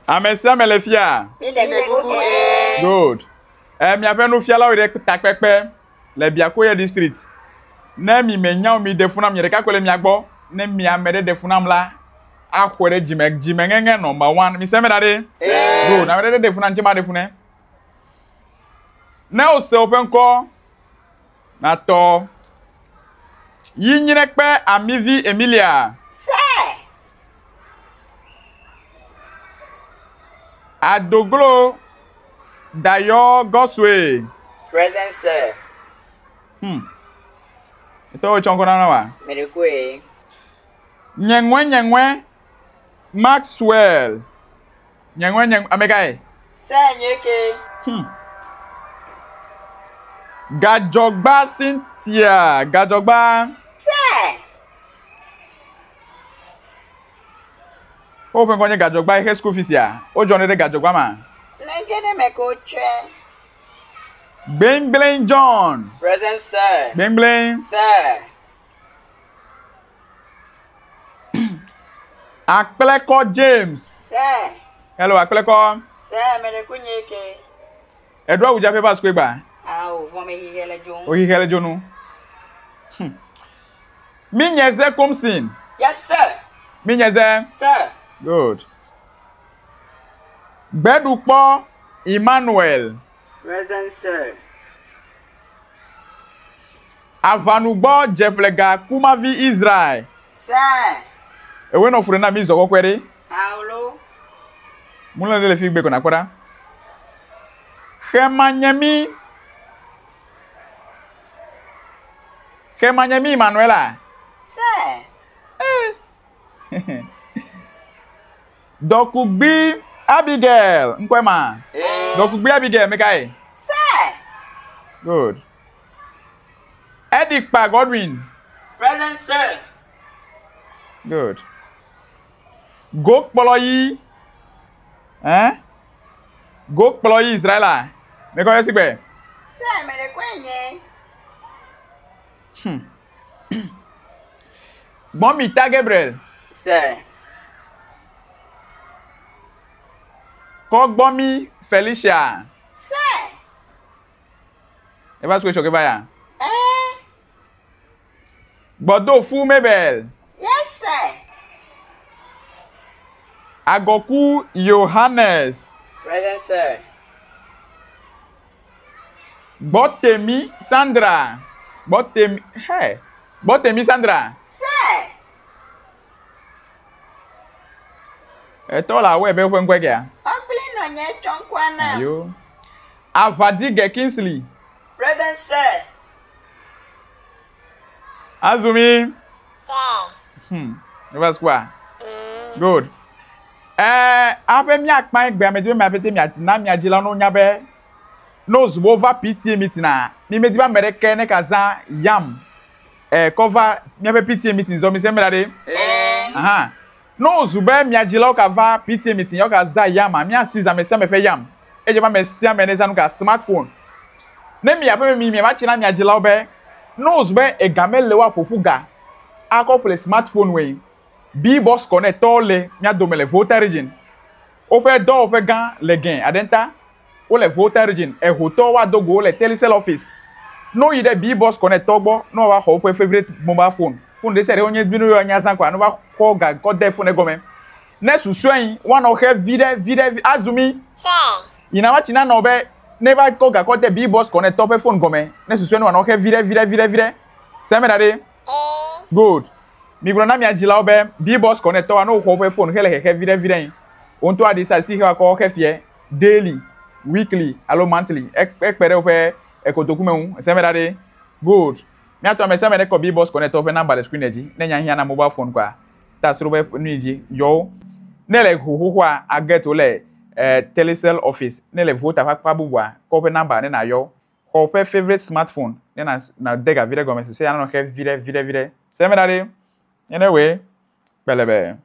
Amesia melefia. Good. Mi appelle nous fiala ou de takpepe. Le biakoye district. Ne mi menya mi defunam yere ka kole mi agbo. Ne mi amede defunam la. Akwere jimengenge number 1. Mi se me dade. Good. Na amede defunam chima defune. Ne o se open call. Na to. Yi nyirekpe Amivi Emilia. Sir. Adoglo Dayo Goswe. Present, sir. Ito chonko na wa. Medikwe. Nyengwe Maxwell. Nyengwe amegae. Sir, nyeke. Gajogba Cynthia. Gajogba. Sir. Open konye Gajogba he school fees ya. O jone de Gajogba ma. Negede me coach. Bling John. Present, sir. Bling. Sir. Akpleko James. Sir. Hello Akpleko. Sir, medikwe nyeke. Edwa uja paper square ba. Ah, vou me hihele jom. O hihele jonu. Minyeze Komsin. Yes, sir. Minyeze. Sir. Good. Bedupo Emmanuel. Present, sir. Avanubo Jeflega Kumavi Israel. Sir. Ewe no furena mi zoko kwere. Paulo. Mula dele fi gbe kona kwara. Khemanyemi Manuela. Sir. Dokugbi Abigail. Nkwema. Dokugbi Abigail mekai. Sir. Good. Edikpa Godwin. Present, sir. Good. Gokpoloyi. Gokpoloyi Israela. Meko yesigbe. Sir, me rekwenye. Momita Gabriel. Sir. Kogbomi Felicia. Sir. Eba swe choke baya. Bodo Fu Mabel. Yes, sir. Agoku Johannes. Present, sir. Botemi Sandra. Botemi Sandra. Sir. Eto la we be kwenkwe ya. Opli no nye chonkwana. Ayo. Avadige Kingsley. Present, sir. Azumi. Sir. Eba square. Good. Abe mi akpan egbe amedi me apete mi atina mi agila no nyabe. No zuova PTA meeting na. Mi mediba mereke ne kaza yam. Cover mi abe PTA meeting zo mi se merade. Aha. No zube mi agila o kava PTA meeting yo kaza yam mi asiza me se me fe yam. Eje ba me sia me ne za no ka smartphone. Ne mi abe mi ma china mi agila obe. No zube egame lewa popuga. Akopole smartphone we. B-Box connect all le nya domele voter region. Ofe do ofe gan le gen adenta. O le voter region e hoto wa dogo le telecell office. No yi de B-Box connect ogbo no wa ho ofe favorite mobile phone. Phone de sere onye binu yo nya san kwa no wa ko ga ko de phone gome. Ne susuan one o have vide azumi. Sir. Ina wa china no be never ko ga ko de B-Box connect ofe phone gome. Ne susuan one o have vide. Se me dade. Good. Mi brona mi agila obe B-Box connector wa no ho pe phone hele ke vide on to adisa si ha ko ke fie daily weekly allo monthly ek pere ope e ko document se me dade good mi ato me se me de ko B-Box connector ope number le screen eji na nya hia na mobile phone kwa ta suru be nu eji yo ne le ho a get o le telecell office ne le voter pa bubwa ko ope number ne na yo ko ope favorite smartphone ne na dega vide go me se ya no ke vide se me dade anyway, belebe.